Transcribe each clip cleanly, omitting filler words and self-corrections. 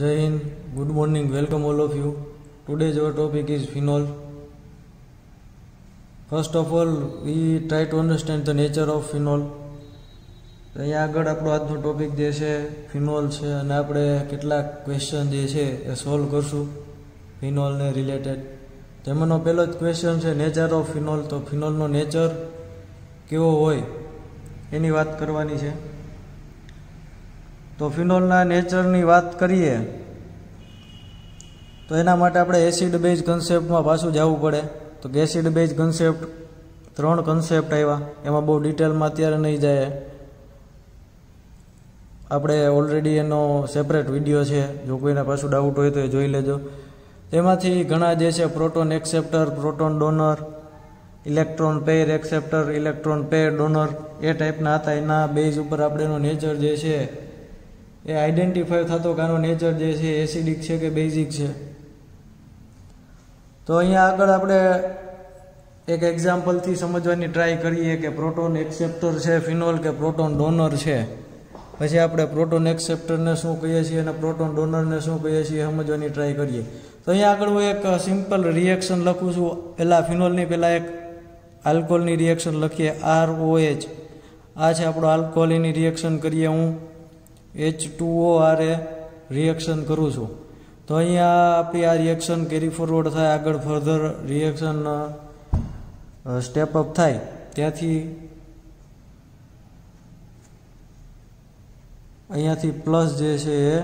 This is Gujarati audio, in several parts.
Jai Hind, good morning, welcome all of you. Today's our topic is phenol. First of all, we try to understand the nature of phenol. અહીંયા આગળ આપણો આજનો ટોપિક જે છે ફિનોલ છે અને આપણે કેટલાક ક્વેશ્ચન જે છે એ સોલ્વ કરશું ફિનોલને રિલેટેડ. તેમાંનો પહેલો જ ક્વેશ્ચન છે નેચર ઓફ ફિનોલ. તો ફિનોલનો નેચર કેવો હોય એની વાત કરવાની છે. તો ફિનોલના નેચરની વાત કરીએ તો એના માટે આપણે એસિડ બેઝ કન્સેપ્ટમાં પાછું જવું પડે. તો કે એસિડ બેઝ કન્સેપ્ટ 3 કન્સેપ્ટ આવ્યા, એમાં બહુ ડિટેલમાં અત્યારે નહીં જાય. આપણે ઓલરેડી એનો સેપરેટ વિડીયો છે, જો કોઈને પાછું ડાઉટ હોય તો એ જોઈ લેજો. તેમાંથી ઘણા જે છે proton acceptor, proton donor, electron pair acceptor, electron pair donor એ ટાઈપના હતા. એના બેઝ ઉપર આપણે એનો નેચર જે છે એ આઈડેન્ટિફાઈ થતો કે આનો નેચર જે છે એસિડિક છે કે બેઝિક છે. તો અહીંયા આગળ આપણે એક એક્ઝામ્પલથી સમજવાની ટ્રાય કરીએ કે પ્રોટોન એક્સેપ્ટર છે ફિનોલ કે પ્રોટોન ડોનર છે. પછી આપણે પ્રોટોન એક્સેપ્ટરને શું કહીએ છીએ અને પ્રોટોન ડોનરને શું કહીએ છીએ સમજવાની ટ્રાય કરીએ. તો અહીંયા આગળ હું એક સિમ્પલ રિએક્શન લખું છું. પહેલાં ફિનોલની પહેલાં એક આલ્કોહોલની રિએક્શન લખીએ, ROH. આ છે આપણો આલ્કોહોલ, એની રિએક્શન કરીએ. હું H2O આરે રિએક્શન કરું છું. તો અહીંયા આપણી આ રિએક્શન કેરી ફોરવર્ડ થાય, આગળ ફર્ધર રિએક્શન સ્ટેપ અપ થાય. ત્યાંથી અહીંયાથી પ્લસ જે છે એ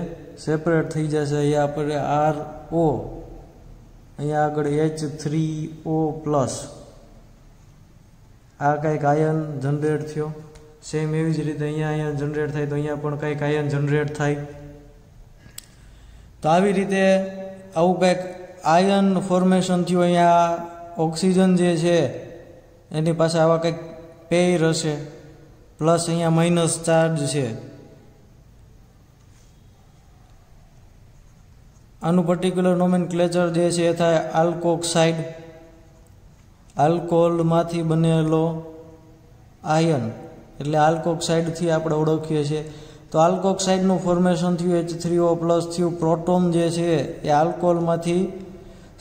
સેપરેટ થઈ જશે. અહીંયા આપણે RO, અહીંયા આગળ H3O પ્લસ. આ કંઈક આયન જનરેટ થયો. સેમ એવી જ રીતે અહીંયા જનરેટ થાય તો અહીંયા પણ કંઈક આયન જનરેટ થાય. તો આવી રીતે આવું કંઈક આયન ફોર્મેશન થયું. અહીંયા ઓક્સિજન જે છે એની પાસે આવા કંઈક પેર હશે, પ્લસ અહીંયા માઇનસ ચાર્જ છે. આનું પર્ટિક્યુલર નોમેનક્લેચર જે છે એ થાય આલ્કોક્સાઇડ. આલ્કોહોલમાંથી બનેલો આયન એટલે આલ્કોક્સાઇડથી આપણે ઓળખીએ છીએ. તો આલ્કોક્સાઇડનું ફોર્મેશન થયું, H3O પ્લસ થયું. પ્રોટોન જે છે એ આલ્કોહોલમાંથી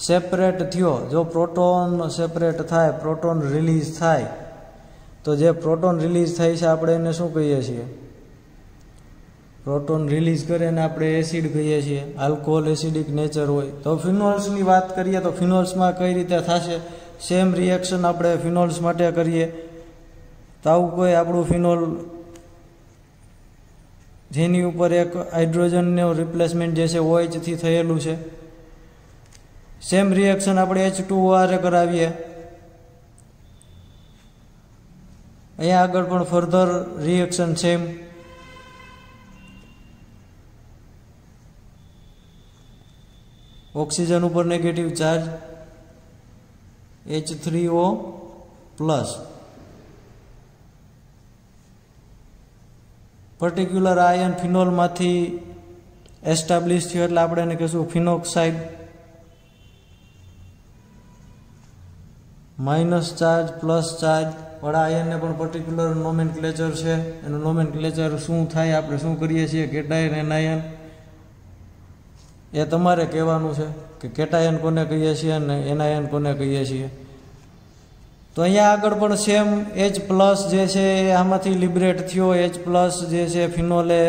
સેપરેટ થયો. જો પ્રોટોન સેપરેટ થાય, પ્રોટોન રિલીઝ થાય, તો જે પ્રોટોન રિલીઝ થાય છે આપણે એને શું કહીએ છીએ? પ્રોટોન રિલીઝ કરે ને આપણે એસિડ કહીએ છીએ. આલ્કોહોલ એસિડિક નેચર હોય. તો ફિનોલ્સની વાત કરીએ તો ફિનોલ્સમાં કઈ રીતે થશે? સેમ રિએક્શન આપણે ફિનોલ્સ માટે કરીએ. તો આવું કોઈ આપણું ફિનોલ જેની ઉપર એક હાઇડ્રોજનનો રિપ્લેસમેન્ટ જે છે OH થી થયેલું છે. સેમ રિએક્શન આપણે H2O આરે કરાવીએ. અહીંયા આગળ પણ ફર્ધર રિએક્શન સેમ. ઓક્સિજન ઉપર negative charge, H3O plus. Particular ion ફિનોલમાંથી એસ્ટાબ્લિશ થયો એટલે આપણે એને કહીશું phenoxide. Minus charge plus charge વાળા આયનને પણ પર્ટિક્યુલર નોમેનક્લેચર છે. એનું નોમેનક્લેચર શું થાય, આપણે શું કરીએ છીએ? Cation anion. એ તમારે કહેવાનું છે કે કેટાયન કોને કહીએ છીએ અને એનાયન કોને કહીએ છીએ. તો અહીંયા આગળ પણ સેમ H પ્લસ જે છે એ આમાંથી લિબરેટ થયો. H પ્લસ જે છે ફિનોલે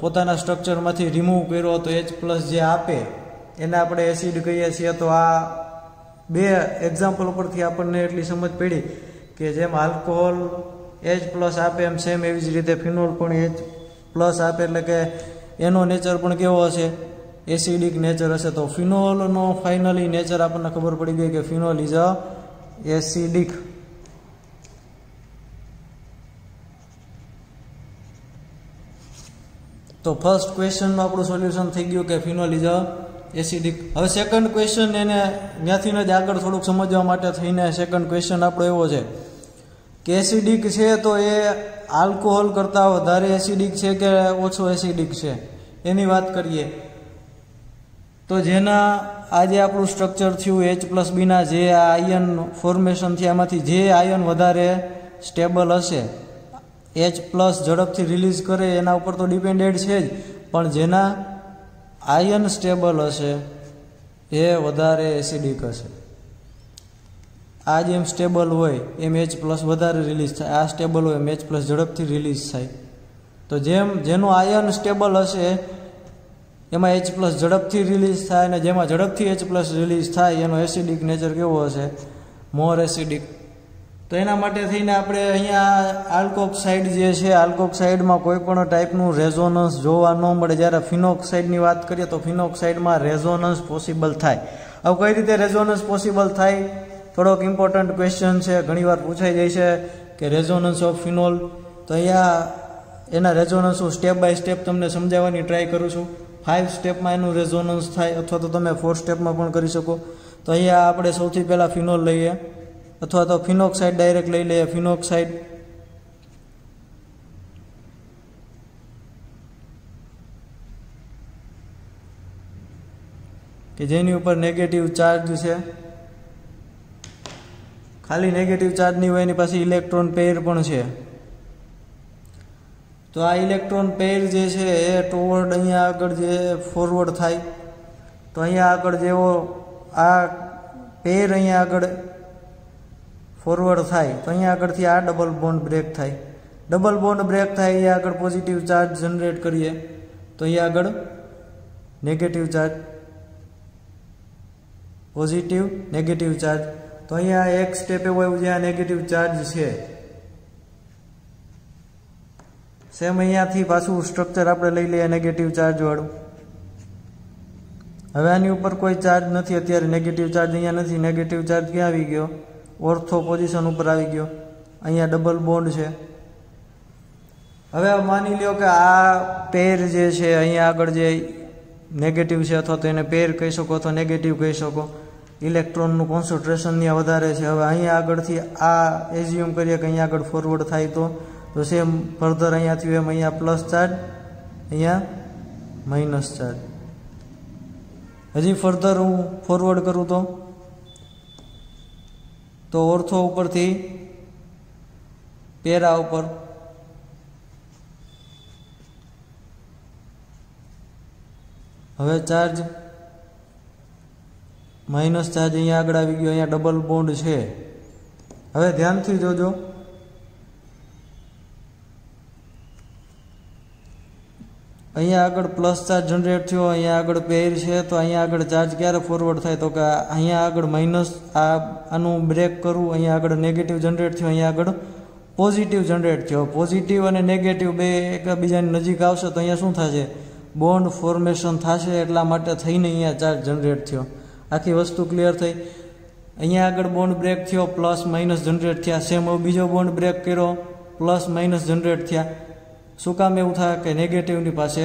પોતાના સ્ટ્રક્ચરમાંથી રિમૂવ કર્યો. તો H પ્લસ જે આપે એને આપણે એસિડ કહીએ છીએ. તો આ બે એક્ઝામ્પલ ઉપરથી આપણને એટલી સમજ પડી કે જેમ આલ્કોહોલ H પ્લસ આપે એમ સેમ એવી જ રીતે ફિનોલ પણ H પ્લસ આપે, એટલે કે એનો નેચર પણ કેવો હશે? એસિડિક નેચર હશે. તો ફિનોલનો ફાઇનલી નેચર આપણને ખબર પડી ગઈ કે ફિનોલ ઇઝ અ એસિડિક. તો ફર્સ્ટ ક્વેશ્ચનનું આપણું સોલ્યુશન થઈ ગયું કે ફિનોલ ઇઝ અ એસિડિક. હવે સેકન્ડ ક્વેશ્ચન એને ત્યાંથી જ આગળ થોડુંક સમજવા માટે થઈને સેકન્ડ ક્વેશ્ચન આપણો એવો છે કે એસિડિક છે તો એ આલ્કોહોલ કરતાં વધારે એસિડિક છે કે ઓછો એસિડિક છે એની વાત કરીએ. તો જેના આજે આપણું સ્ટ્રક્ચર થયું H પ્લસ બીના જે આયન ફોર્મેશન થયા એમાંથી જે આયન વધારે સ્ટેબલ હશે, H પ્લસ ઝડપથી રિલીઝ કરે એના ઉપર તો ડિપેન્ડેડ છે જ, પણ જેના આયન સ્ટેબલ હશે એ વધારે એસિડિક હશે. આ જેમ સ્ટેબલ હોય એમ H+ વધારે રિલીઝ થાય, આ સ્ટેબલ હોય એમ H+ ઝડપથી રિલીઝ થાય. તો જેનું આયન સ્ટેબલ હશે એમાં H+ ઝડપથી રિલીઝ થાય, અને જેમાં ઝડપથી H+ રિલીઝ થાય એનો એસિડિક નેચર કેવો હશે? મોર એસિડિક. તો એના માટે થઈને આપણે અહીંયા આલ્કોક્સાઇડ જે છે, આલ્કોક્સાઇડમાં કોઈ પણ ટાઈપનું રેઝોનન્સ જોવા ન મળે. જ્યારે ફિનોક્સાઇડની વાત કરીએ તો ફિનોક્સાઇડમાં રેઝોનન્સ પોસિબલ થાય. હવે કઈ રીતે રેઝોનન્સ પોસિબલ થાય? થોડોક ઇમ્પોર્ટન્ટ ક્વેશ્ચન છે, ઘણીવાર પૂછાઈ જાય છે કે રેઝોનન્સ ઓફ ફિનોલ. તો અહીંયા એના રેઝોનન્સ હું સ્ટેપ બાય સ્ટેપ તમને સમજાવવાની ટ્રાય કરું છું. 5 સ્ટેપમાં એનું રેઝોનન્સ થાય, અથવા તો તમે 4 સ્ટેપમાં પણ કરી શકો. તો અહીંયા આપણે સૌથી પહેલાં ફિનોલ લઈએ, અથવા તો ફિનોક્સાઇડ ડાયરેક્ટ લઈ લઈએ. ફિનોક્સાઇડ કે જેની ઉપર નેગેટિવ ચાર્જ છે, ખાલી નેગેટિવ ચાર્જ નહીં હોય, એની પાસે ઇલેક્ટ્રોન પેર પણ છે. તો આ ઇલેક્ટ્રોન પેર જે છે એ ટુવર્ડ અહીંયા આગળ જે ફોરવર્ડ થાય, તો અહીંયા આગળ જેવો આ પેર અહીંયા આગળ ફોરવર્ડ થાય તો અહીંયા આગળથી આ ડબલ બોન્ડ બ્રેક થાય. ડબલ બોન્ડ બ્રેક થાય અહીંયા આગળ પોઝિટિવ ચાર્જ જનરેટ કરીએ, તો અહીંયા આગળ negative charge, positive negative charge. તો અહીંયા એક સ્ટેપ એવો આવ્યું જ્યાં નેગેટિવ ચાર્જ છે. સેમ અહીંયાથી પાછું સ્ટ્રક્ચર આપણે લઈ લઈએ નેગેટિવ ચાર્જ વાળું. હવે આની ઉપર કોઈ ચાર્જ નથી, અત્યારે નેગેટિવ ચાર્જ અહીંયા નથી. નેગેટિવ ચાર્જ ક્યાં આવી ગયો? ઓર્થો પોઝિશન ઉપર આવી ગયો. અહીંયા ડબલ બોન્ડ છે. હવે માની લ્યો કે આ પેર જે છે અહીંયા આગળ જે નેગેટિવ છે, અથવા તો એને પેર કહી શકો અથવા નેગેટિવ કહી શકો. ઇલેક્ટ્રોનનું કોન્સન્ટ્રેશન ત્યાં વધારે છે. હવે અહીંયા આગળથી આ એઝ્યુમ કરીએ કે અહીંયા આગળ ફોરવર્ડ થાય તો સેમ ફર્ધર અહીંયાથી એમ અહીંયા પ્લસ ચાર્જ, અહીંયા માઇનસ ચાર્જ. હજી ફર્ધર હું ફોરવર્ડ કરું તો ઓર્થો ઉપરથી પેરા ઉપર, હવે ચાર્જ માઇનસ ચાર્જ અહીંયા આગળ આવી ગયો. અહીંયા ડબલ બોન્ડ છે. હવે ધ્યાનથી જોજો, અહીંયા આગળ પ્લસ ચાર્જ જનરેટ થયો, અહીંયા આગળ પેર છે. તો અહીંયા આગળ ચાર્જ ક્યારે ફોરવર્ડ થાય? તો કે અહીંયા આગળ માઇનસ, આનું બ્રેક કરવું, અહીંયા આગળ નેગેટિવ જનરેટ થયો, અહીંયા આગળ પોઝિટિવ જનરેટ થયો. પોઝિટિવ અને નેગેટિવ બે એકબીજાની નજીક આવશે તો અહીંયા શું થશે? બોન્ડ ફોર્મેશન થશે. એટલા માટે થઈને અહીંયા ચાર્જ જનરેટ થયો. આખી વસ્તુ ક્લિયર થઈ. અહીંયા આગળ બોન્ડ બ્રેક થયો, પ્લસ માઇનસ જનરેટ થયા. સેમ બીજો બોન્ડ બ્રેક કર્યો, પ્લસ માઇનસ જનરેટ થયા. શું કામ એવું થાય? કે નેગેટિવની પાસે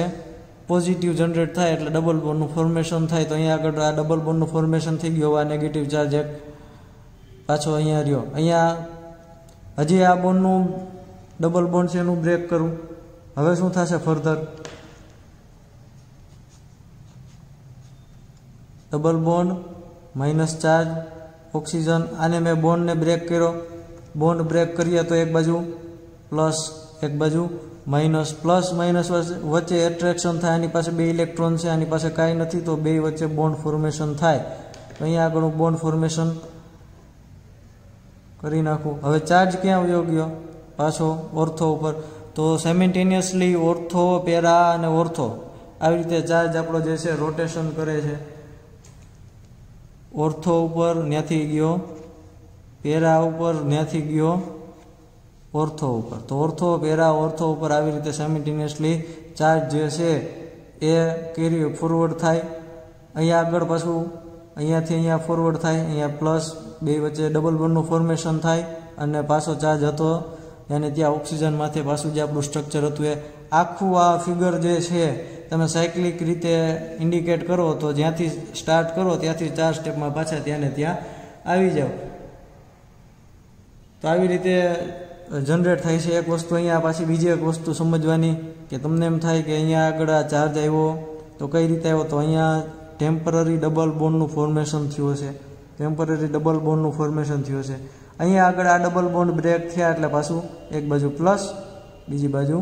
પોઝિટિવ જનરેટ થાય એટલે ડબલ બોન્ડનું ફોર્મેશન થાય. તો અહીંયા આગળ આ ડબલ બોન્ડનું ફોર્મેશન થઈ ગયું. આ નેગેટિવ ચાર્જ એક પાછો અહીંયા રહ્યો. અહીંયા હજી આ બોન્ડનું ડબલ બોન્ડ છે એનું બ્રેક કરું. હવે શું થશે further? Double bond, minus charge, oxygen. આને મેં બોન્ડને બ્રેક કર્યો. બોન્ડ બ્રેક કરીએ તો એક બાજુ પ્લસ, એક બાજુ માઇનસ. પ્લસ માઇનસ વચ્ચે એટ્રેક્શન થાય. આની પાસે 2 ઇલેક્ટ્રોન છે, આની પાસે કાંઈ નથી, તો બે વચ્ચે બોન્ડ ફોર્મેશન થાય. તો અહીંયા આગળ હું બોન્ડ ફોર્મેશન કરી નાખું. હવે ચાર્જ ક્યાં વયો ગયો? પાછો ઓર્થો ઉપર. તો સાયમેન્ટેનિયસલી ઓર્થો, પેરા અને ઓર્થો આવી રીતે ચાર્જ આપણો જે છે રોટેશન કરે છે. ઓર્થો ઉપર ત્યાંથી ગયો પેરા ઉપર, ત્યાંથી ગયો ઓર્થો ઉપર. તો ઓર્થો, પેરા, ઓર્થો ઉપર આવી રીતે સાયમેન્ટેનિયસલી ચાર્જ જે છે એ કેરી ફોરવર્ડ થાય. અહીંયા આગળ પાછું અહીંયાથી અહીંયા ફોરવર્ડ થાય. અહીંયા પ્લસ, બે વચ્ચે ડબલ બોન્ડનું ફોર્મેશન થાય અને પાછો ચાર્જ હતો અને ત્યાં ઓક્સિજન માથે પાછું જે આપણું સ્ટ્રક્ચર હતું એ આખું આ ફિગર જે છે તમે સાયક્લિક રીતે ઇન્ડિકેટ કરો તો જ્યાંથી સ્ટાર્ટ કરો ત્યાંથી 4 સ્ટેપમાં પાછા ત્યાં ને ત્યાં આવી જાઓ. તો આવી રીતે જનરેટ થાય છે. એક વસ્તુ અહીંયા પાછી બીજી એક વસ્તુ સમજવાની કે તમને એમ થાય કે અહીંયા આગળ આ ચાર્જ આવ્યો તો કઈ રીતે આવ્યો? તો અહીંયા ટેમ્પરરી ડબલ બોન્ડનું ફોર્મેશન થયું છે. ટેમ્પરરી ડબલ બોન્ડનું ફોર્મેશન થયું છે. અહીંયા આગળ આ ડબલ બોન્ડ બ્રેક થયા એટલે પાછું એક બાજુ પ્લસ, બીજી બાજુ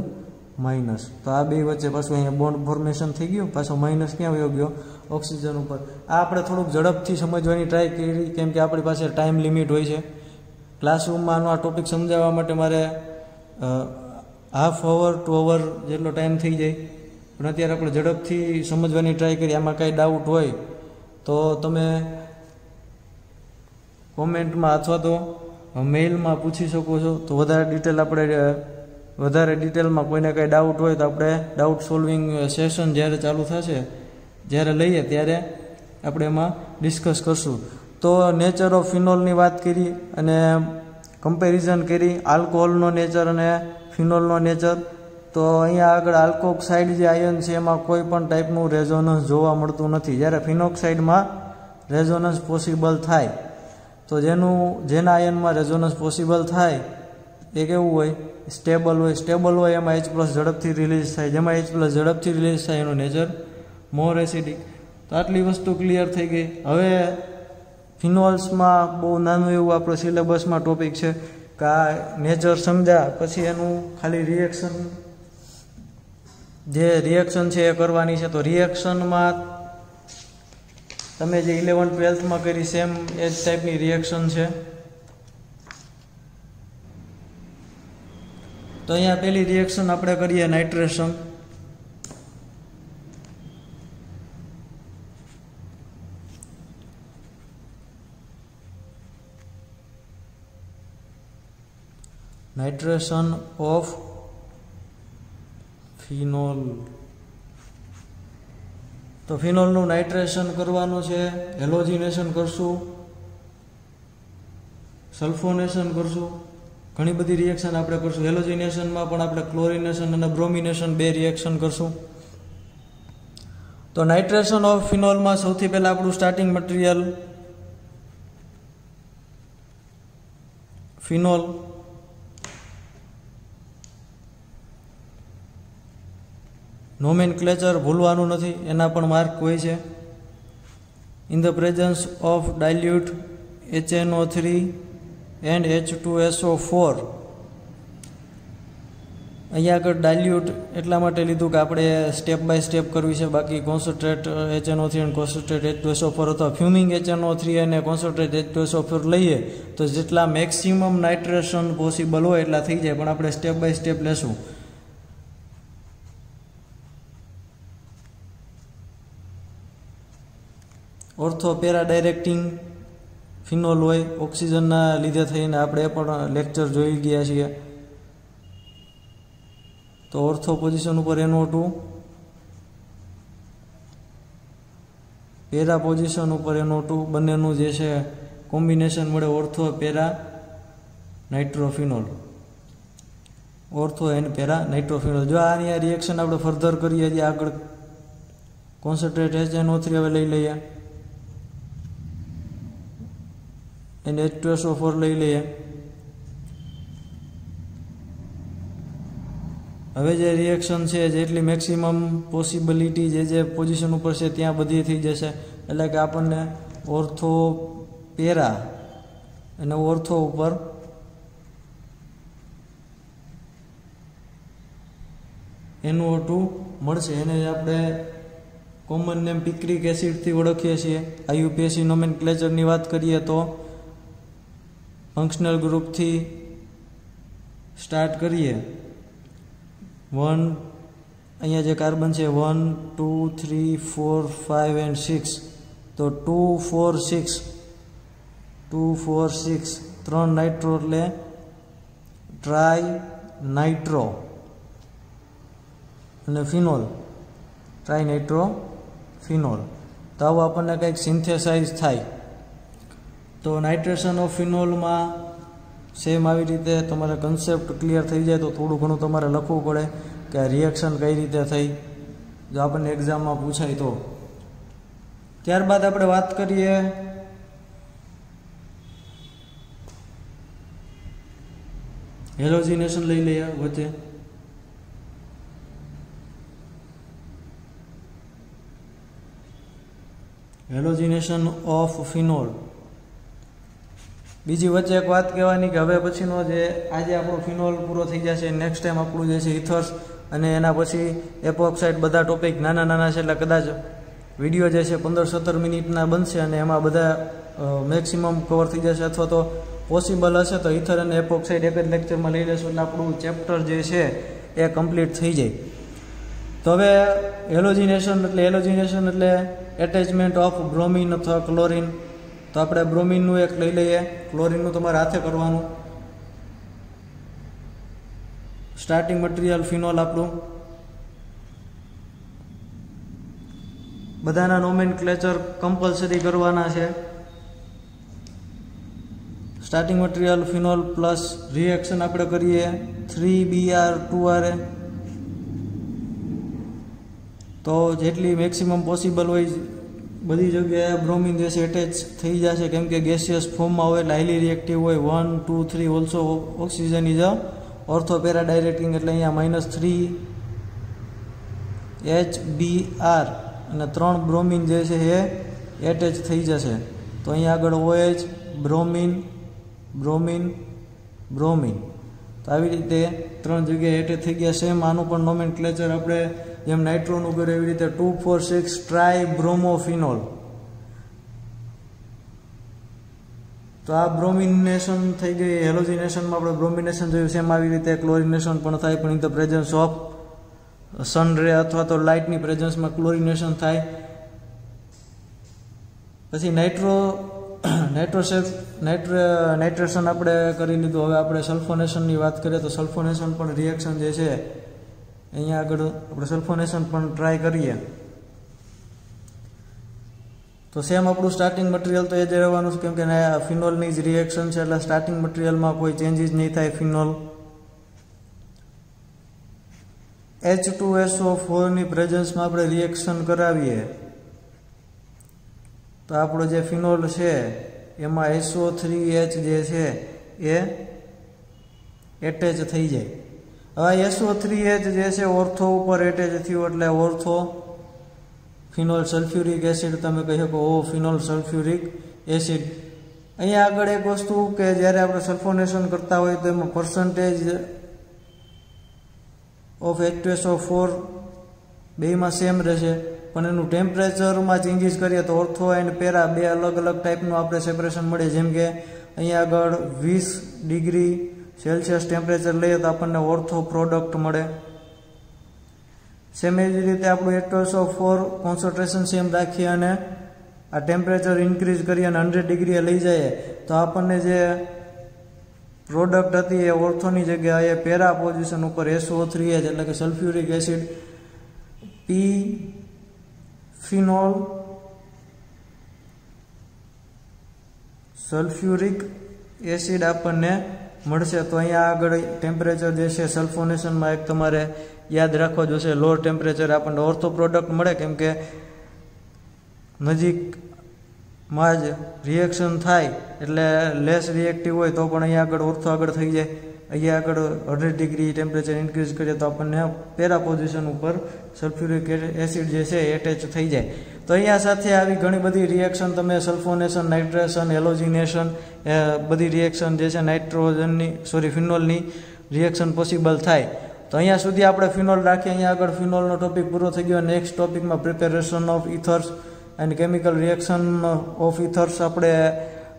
માઇનસ. તો આ બે વચ્ચે પાછું અહીંયા બોન્ડ ફોર્મેશન થઈ ગયું, પાછો માઇનસ ક્યાં વયો ગયો? ઓક્સિજન ઉપર. આ આપણે થોડુંક ઝડપથી સમજવાની ટ્રાય કરી, કેમ કે આપણી પાસે ટાઈમ લિમિટ હોય છે. ક્લાસરૂમમાં આ ટોપિક સમજાવવા માટે મારે હાફ અવર ટુ અવર જેટલો ટાઈમ થઈ જાય, પણ અત્યારે આપણે ઝડપથી સમજવાની ટ્રાય કરી. આમાં કાંઈ ડાઉટ હોય તો તમે કોમેન્ટમાં અથવા તો મેઇલમાં પૂછી શકો છો. તો વધારે ડિટેલમાં કોઈને કાંઈ ડાઉટ હોય તો આપણે ડાઉટ સોલ્વિંગ સેશન જ્યારે ચાલુ થશે, જ્યારે લઈએ ત્યારે આપણે એમાં ડિસ્કસ કરશું. તો નેચર ઓફ ફિનોલની વાત કરી અને કમ્પેરિઝન કરી આલ્કોહોલનો નેચર અને ફિનોલનો નેચર. તો અહીંયા આગળ આલ્કોક્સાઇડ જે આયન છે એમાં કોઈ પણ ટાઈપનું રેઝોનન્સ જોવા મળતું નથી, જ્યારે ફિનોક્સાઇડમાં રેઝોનન્સ પોસિબલ થાય. તો જેના આયનમાં રેઝોનન્સ પોસિબલ થાય એ કેવું હોય? સ્ટેબલ હોય. સ્ટેબલ હોય એમાં H+ ઝડપથી રિલીઝ થાય. જેમાં H+ ઝડપથી રિલીઝ થાય એનું નેચર મોર એસિડિક. તો આટલી વસ્તુ ક્લિયર થઈ ગઈ. હવે ફિનોલ્સમાં બહુ નાનું એવું આપણો સિલેબસમાં ટોપિક છે કે આ નેચર સમજ્યા પછી એનું ખાલી રિએક્શન છે એ કરવાની છે. તો રિએક્શનમાં તમે જે 11th-12thમાં કરી સેમ એ જ ટાઈપની રિએક્શન છે. તો અહીંયા પહેલી રિએક્શન આપણે કરીએ નાઇટ્રેશન. Nitration of phenol. તો ફિનોલનું નાઇટ્રેશન કરવાનું છે. હેલોજિનેશન કરશું, સલ્ફોનેશન કરશું, ઘણી બધી રિએક્શન આપણે કરશું. હેલોજિનેશનમાં પણ આપણે ક્લોરિનેશન અને બ્રોમિનેશન 2 રિએક્શન કરશું. તો નાઇટ્રેશન ઓફ ફિનોલમાં સૌથી પહેલાં આપણું સ્ટાર્ટિંગ મટીરિયલ ફિનોલ. નોમેનક્લેચર ભૂલવાનું નથી, એના પણ માર્ક હોય છે. In the presence of dilute HNO3 and H2SO4. અહીંયા આગળ ડાયલ્યુટ એટલા માટે લીધું કે આપણે સ્ટેપ બાય સ્ટેપ કરવી છે. બાકી કોન્સન્ટ્રેટ HNO3 અને કોન્સન્ટ્રેટ H2SO4 અથવા ફ્યુમિંગ HNO3 અને કોન્સન્ટ્રેટ H2SO4 લઈએ તો જેટલા મેક્સિમમ નાઇટ્રેશન પોસિબલ હોય એટલા થઈ જાય, પણ આપણે સ્ટેપ બાય સ્ટેપ લેશું. ઓર્થો પેરા ડાયરેક્ટિંગ ફિનોલ હોય, ઓક્સિજનના લીધે થઈને આપણે પણ લેક્ચર જોઈ ગયા છીએ. તો ઓર્થો પોઝિશન ઉપર NO2, પેરા પોઝિશન ઉપર NO2, બંનેનું જે છે કોમ્બિનેશન મળે ortho para nitrophenol. Ortho and para nitrophenol. જો આની રિએક્શન આપણે ફર્ધર કરીએ છીએ આગળ, કોન્સન્ટ્રેટ HNO3 હવે લઈ લઈએ અને H2SO4 લઈ લઈએ. હવે જે રિએક્શન છે જેટલી મેક્સિમમ પોસિબિલિટી જે પોઝિશન ઉપર છે ત્યાં બધી થઈ જશે. એટલે કે આપણને ઓર્થો પેરા અને ઓર્થો ઉપર NO2 મળશે. એને આપણે કોમન નેમ પિક્રિક એસિડથી ઓળખીએ છીએ. IUPAC નોમેનક્લેચરની વાત કરીએ તો ફંક્શનલ ગ્રુપથી સ્ટાર્ટ કરીએ. અહીંયા જે કાર્બન છે 1 2 3 4 5 એન્ડ 6. તો 2 4 6 3 નાઇટ્રો એટલે ટ્રાય નાઇટ્રો અને ફિનોલ, ટ્રાય નાઇટ્રો ફિનોલ. તો આવું આપણને કંઈક સિન્થેસાઇઝ થાય. તો નાઇટ્રેશન ઓફ ફિનોલમાં સેમ આવી રીતે તમારે કન્સેપ્ટ ક્લિયર થઈ જાય તો થોડું ઘણું તમારે લખવું પડે કે આ રિએક્શન કઈ રીતે થઈ, જો આપણને એક્ઝામમાં પૂછાય તો. ત્યારબાદ આપણે વાત કરીએ હેલોજિનેશન લઈ લઈએ વચ્ચે. Halogenation of phenol. બીજી વચ્ચે એક વાત કહેવાની કે હવે પછીનો જે આજે આપણો ફિનોલ પૂરો થઈ જશે, નેક્સ્ટ ટાઈમ આપણું જે છે ઇથર્સ. અને એના પછી એપોક્સાઇડ બધા ટોપિક નાના નાના છે, એટલે કદાચ વિડીયો જે છે 15-17 મિનિટના બનશે અને એમાં બધા મેક્સિમમ કવર થઈ જશે, અથવા તો પોસિબલ હશે તો ઇથર અને એપોક્સાઇડ એક જ લેક્ચરમાં લઈ લેશું, એટલે આપણું ચેપ્ટર જે છે એ કમ્પ્લીટ થઈ જાય. તો હવે હેલોજિનેશન એટલે એટેચમેન્ટ ઓફ બ્રોમિન અથવા ક્લોરિન. તો આપણે બ્રોમિનનું એક લઈ લઈએ, ક્લોરિનનું તમારે હાથે કરવાનું. સ્ટાર્ટિંગ મટીરિયલ ફિનોલ આપણું. બધાના નોમેનક્લેચર કમ્પલસરી કરવાના છે. Starting material phenol plus reaction આપણે કરીએ 3Br2Ra. તો જેટલી મેક્સિમમ પોસિબલ હોય બધી જગ્યાએ બ્રોમિન જે છે એટેચ થઈ જશે, કેમ કે ગેસિયસ ફોર્મમાં હોય એટલે હાઈલી રિએક્ટિવ હોય. 1, 2, 3 also oxygen is a ortho para directing, એટલે અહીંયા -3 HBr અને 3 બ્રોમિન જે છે એ એટેચ થઈ જશે. તો અહીંયા આગળ OH, બ્રોમિન, બ્રોમિન, બ્રોમિન. તો આવી રીતે 3 જગ્યાએ એટેચ થઈ ગયા. સેમ આનું પણ નોમેનક્લેચર આપણે જેમ નાઇટ્રોનું કર્યું એવી રીતે 2,4,6 ટ્રાયબ્રોમોફિનોલ. તો આ બ્રોમિનેશન થઈ ગઈ. હેલોજિનેશનમાં આપણે બ્રોમિનેશન જોયું, સેમ આવી રીતે ક્લોરિનેશન પણ થાય, પણ ઇન ધ પ્રેઝન્સ ઓફ સન રે અથવા તો લાઇટની પ્રેઝન્સમાં ક્લોરિનેશન થાય. પછી નાઇટ્રેશન આપણે કરી લીધું. હવે આપણે સલ્ફોનેશનની વાત કરીએ તો સલ્ફોનેશન પણ રિએક્શન જે છે અહીંયા આગળ આપણે સલ્ફોનેશન પણ ટ્રાય કરીએ. તો સેમ આપણું સ્ટાર્ટિંગ મટીરિયલ તો એ જ રહેવાનું છે, કેમ કે ફિનોલની જ રિએક્શન છે, એટલે સ્ટાર્ટિંગ મટીરિયલમાં કોઈ ચેન્જીસ નહીં થાય. ફિનોલ H2SO4ની પ્રેઝન્સમાં આપણે રિએક્શન કરાવીએ તો આપણો જે ફિનોલ છે એમાં SO3H જે છે એ એટેચ થઈ જાય. હવે SO3H જે છે ઓર્થો ઉપર એટેચ થયું, એટલે ઓર્થો ફિનોલ સલ્ફ્યુરિક એસિડ તમે કહી શકો. Phenol sulphuric acid. અહીંયા આગળ એક વસ્તુ કે જ્યારે આપણે સલ્ફોનેશન કરતા હોય તો એમાં પર્સન્ટેજ ઓફ H2SO4 બેમાં સેમ રહેશે, પણ એનું ટેમ્પરેચરમાં ચેન્જીસ કરીએ તો ઓર્થો એન્ડ પેરા બે અલગ અલગ ટાઈપનું આપણે સેપરેશન મળે. જેમ કે અહીંયા આગળ 20 ડિગ્રી સેલ્સિયસ ટેમ્પરેચર લઈએ તો આપણને ઓર્થો પ્રોડક્ટ મળે. સેમ એવી રીતે આપણું H2SO4 કોન્સન્ટ્રેશન સેમ રાખીએ અને આ ટેમ્પરેચર ઇન્ક્રીઝ કરી અને 100 ડિગ્રીએ લઈ જઈએ તો આપણને જે પ્રોડક્ટ હતી એ ઓર્થોની જગ્યાએ પેરા પોઝિશન ઉપર SO3H એટલે કે sulphuric acid P phenol sulphuric acid આપણને મળશે. તો અહીંયા આગળ ટેમ્પરેચર જે છે સલ્ફોનેશનમાં એક તમારે યાદ રાખવા જોશે, લો ટેમ્પરેચર આપણને ઓર્થો પ્રોડક્ટ મળે, કેમ કે નજીકમાં જ રિએક્શન થાય એટલે લેસ રિએક્ટિવ હોય તો પણ અહીંયા આગળ ઓર્થો આગળ થઈ જાય. અહીંયા આગળ 100 ડિગ્રી ટેમ્પરેચર ઇન્ક્રીઝ કરીએ તો આપણને પેરા પોઝિશન ઉપર સલ્ફ્યુરિક એસિડ જે છે એટેચ થઈ જાય. તો અહીંયા સાથે આવી ઘણી બધી રિએક્શન તમે સલ્ફોનેશન, નાઇટ્રેશન, હેલોજિનેશન બધી રિએક્શન જે છે ફિનોલની રિએક્શન પોસિબલ થાય. તો અહીંયા સુધી આપણે ફિનોલ રાખીએ. અહીંયા આગળ ફિનોલનો ટોપિક પૂરો થઈ ગયો. નેક્સ્ટ ટોપિકમાં preparation of ethers and chemical reaction of ethers આપણે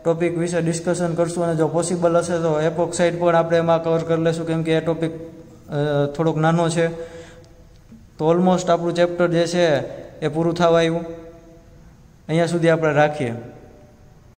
ટોપિક વિશે ડિસ્કશન કરશું, અને જો પોસિબલ હશે તો એપોક્સાઇડ પણ આપણે એમાં કવર કરી લેશું, કેમ કે એ ટોપિક થોડોક નાનો છે. તો ઓલમોસ્ટ આપણું ચેપ્ટર જે છે એ પૂરું થવા આવ્યું. અહીંયા સુધી આપણે રાખીએ.